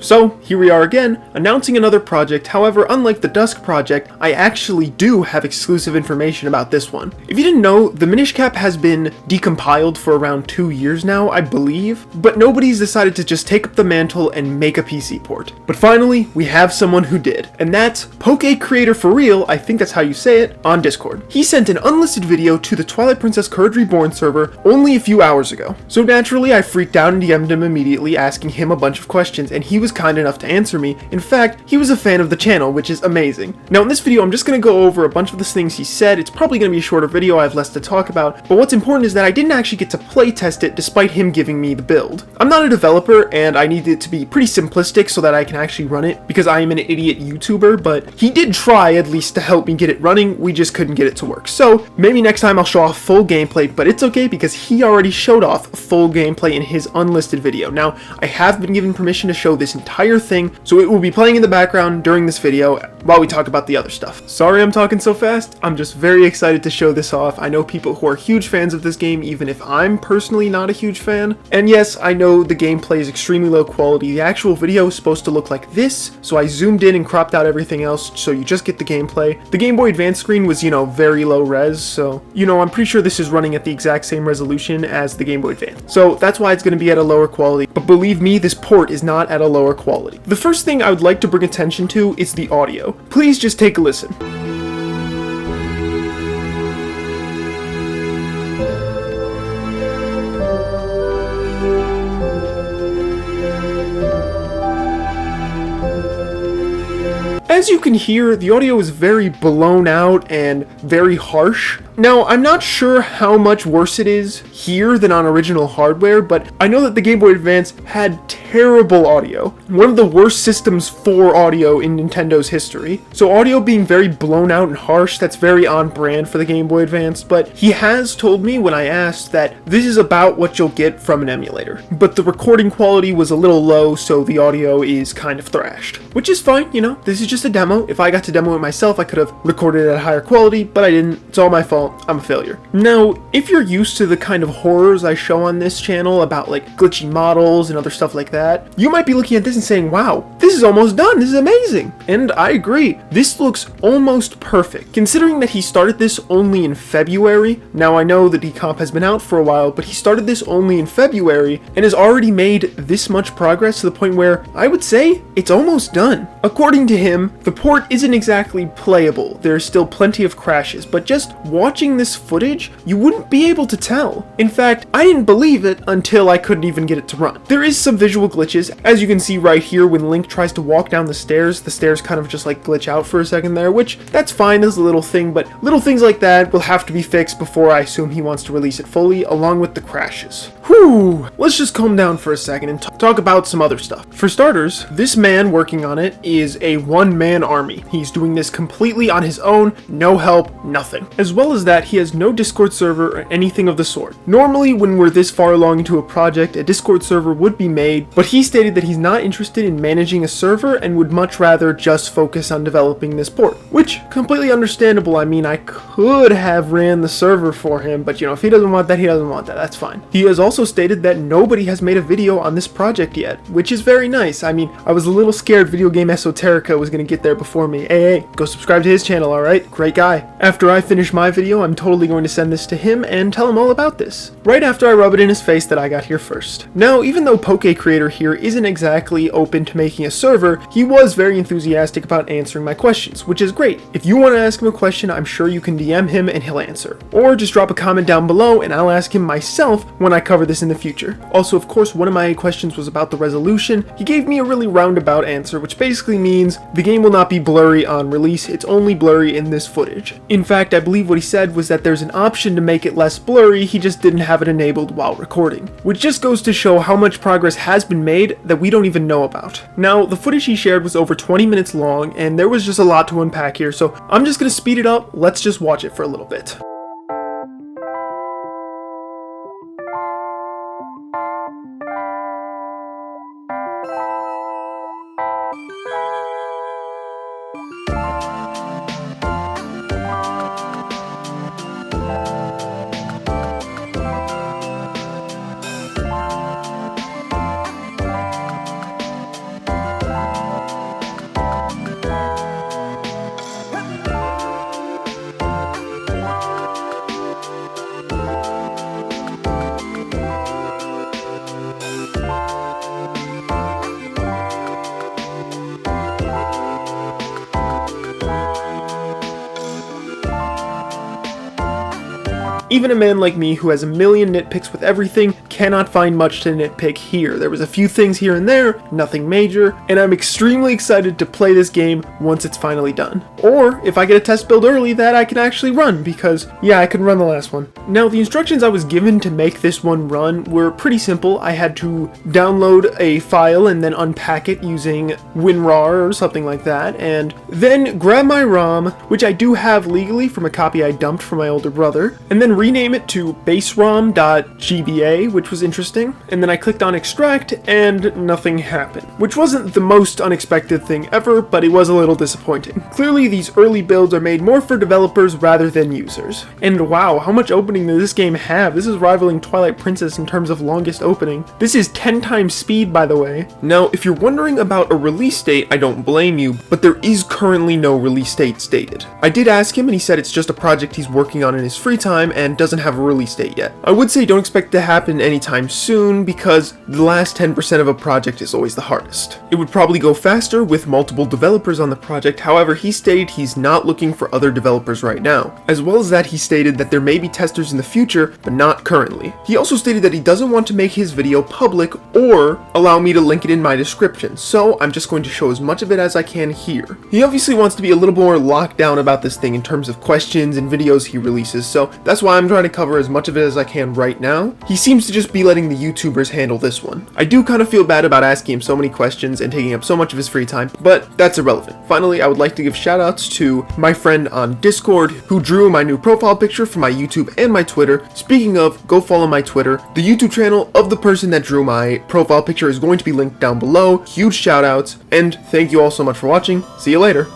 So, here we are again, announcing another project. However, unlike the Dusk project, I actually do have exclusive information about this one. If you didn't know, the Minish Cap has been decompiled for around 2 years now, I believe, but nobody's decided to just take up the mantle and make a PC port. But finally, we have someone who did, and that's Poke Creator for Real, I think that's how you say it, on Discord. He sent an unlisted video to the Twilight Princess Courage Reborn server only a few hours ago. So naturally, I freaked out and DM'd him immediately, asking him a bunch of questions, and he was kind enough to answer me. In fact, he was a fan of the channel, which is amazing. Now in this video, I'm just going to go over a bunch of the things he said. It's probably going to be a shorter video, I have less to talk about, but what's important is that I didn't actually get to play test it despite him giving me the build. I'm not a developer, and I need it to be pretty simplistic so that I can actually run it, because I am an idiot YouTuber, but he did try at least to help me get it running, we just couldn't get it to work. So maybe next time I'll show off full gameplay, but it's okay because he already showed off full gameplay in his unlisted video. Now, I have been given permission to show this entire thing, so it will be playing in the background during this video while we talk about the other stuff. Sorry I'm talking so fast, I'm just very excited to show this off. I know people who are huge fans of this game, even if I'm personally not a huge fan. And yes, I know the gameplay is extremely low quality. The actual video is supposed to look like this, so I zoomed in and cropped out everything else so you just get the gameplay. The Game Boy Advance screen was, very low res, so, I'm pretty sure this is running at the exact same resolution as the Game Boy Advance. So that's why it's going to be at a lower quality, but believe me, this port is not at a lower quality. The first thing I would like to bring attention to is the audio. Please just take a listen. As you can hear, the audio is very blown out and very harsh. Now, I'm not sure how much worse it is here than on original hardware, but I know that the Game Boy Advance had terrible audio. One of the worst systems for audio in Nintendo's history. So audio being very blown out and harsh, that's very on brand for the Game Boy Advance, but he has told me when I asked that this is about what you'll get from an emulator. But the recording quality was a little low, so the audio is kind of thrashed. Which is fine, this is just a demo. If I got to demo it myself, I could have recorded it at a higher quality, but I didn't. It's all my fault. I'm a failure. Now, if you're used to the kind of horrors I show on this channel about like glitchy models and other stuff like that, you might be looking at this and saying, wow, this is almost done. This is amazing. And I agree. This looks almost perfect. Considering that he started this only in February, now I know the decomp has been out for a while, but he started this only in February and has already made this much progress to the point where I would say it's almost done. According to him, the port isn't exactly playable. There's still plenty of crashes, but just watching this footage, you wouldn't be able to tell. In fact, I didn't believe it until I couldn't even get it to run. There is some visual glitches, as you can see right here when Link tries to walk down the stairs kind of just like glitch out for a second there, which that's fine as a little thing, but little things like that will have to be fixed before I assume he wants to release it fully, along with the crashes. Whew, let's just calm down for a second and talk about some other stuff. For starters, this man working on it is a one-man army. He's doing this completely on his own, no help, nothing. As well as that, he has no Discord server or anything of the sort. Normally, when we're this far along into a project, a Discord server would be made, but he stated that he's not interested in managing a server and would much rather just focus on developing this port. Which, completely understandable. I mean, I could have ran the server for him, but if he doesn't want that, he doesn't want that. That's fine. He has also stated that nobody has made a video on this project yet, which is very nice. I mean, I was a little scared Video Game Esoterica was gonna get there before me. Hey, go subscribe to his channel, alright? Great guy. After I finish my video, I'm totally going to send this to him and tell him all about this. Right after I rub it in his face that I got here first. Now, even though Poke Creator here isn't exactly open to making a server, he was very enthusiastic about answering my questions, which is great. If you want to ask him a question, I'm sure you can DM him and he'll answer. Or just drop a comment down below and I'll ask him myself when I cover this in the future. Also, of course, one of my questions was about the resolution. He gave me a really roundabout answer, which basically means the game will not be blurry on release, it's only blurry in this footage. In fact, I believe what he said was that there's an option to make it less blurry, he just didn't have it enabled while recording. Which just goes to show how much progress has been made that we don't even know about. Now, the footage he shared was over 20 minutes long, and there was just a lot to unpack here, so I'm just gonna speed it up, let's just watch it for a little bit. even a man like me who has a million nitpicks with everything cannot find much to nitpick here. There was a few things here and there, nothing major, and I'm extremely excited to play this game once it's finally done. Or, if I get a test build early, that I can actually run, because, yeah, I can run the last one. Now, the instructions I was given to make this one run were pretty simple. I had to download a file and then unpack it using WinRAR or something like that, and then grab my ROM, which I do have legally from a copy I dumped from my older brother, and then rename it to baserom.gba, which was interesting, and then I clicked on extract, and nothing happened, which wasn't the most unexpected thing ever, but it was a little disappointing. Clearly, these early builds are made more for developers rather than users. And wow, how much opening does this game have? This is rivaling Twilight Princess in terms of longest opening. This is 10 times speed, by the way. Now, if you're wondering about a release date, I don't blame you, but there is currently no release date stated. I did ask him, and he said it's just a project he's working on in his free time and doesn't have a release date yet. I would say don't expect it to happen anytime soon, because the last 10% of a project is always the hardest. It would probably go faster with multiple developers on the project. However, he stated he's not looking for other developers right now. As well as that, he stated that there may be testers in the future, but not currently. He also stated that he doesn't want to make his video public or allow me to link it in my description, so I'm just going to show as much of it as I can here. He obviously wants to be a little more locked down about this thing in terms of questions and videos he releases, so that's why I'm trying to cover as much of it as I can right now. He seems to just be letting the YouTubers handle this one. I do kind of feel bad about asking him so many questions and taking up so much of his free time, but that's irrelevant. Finally, I would like to give shoutouts to my friend on Discord who drew my new profile picture for my YouTube and my Twitter. Speaking of, go follow my Twitter. The YouTube channel of the person that drew my profile picture is going to be linked down below. Huge shoutouts, and thank you all so much for watching. See you later.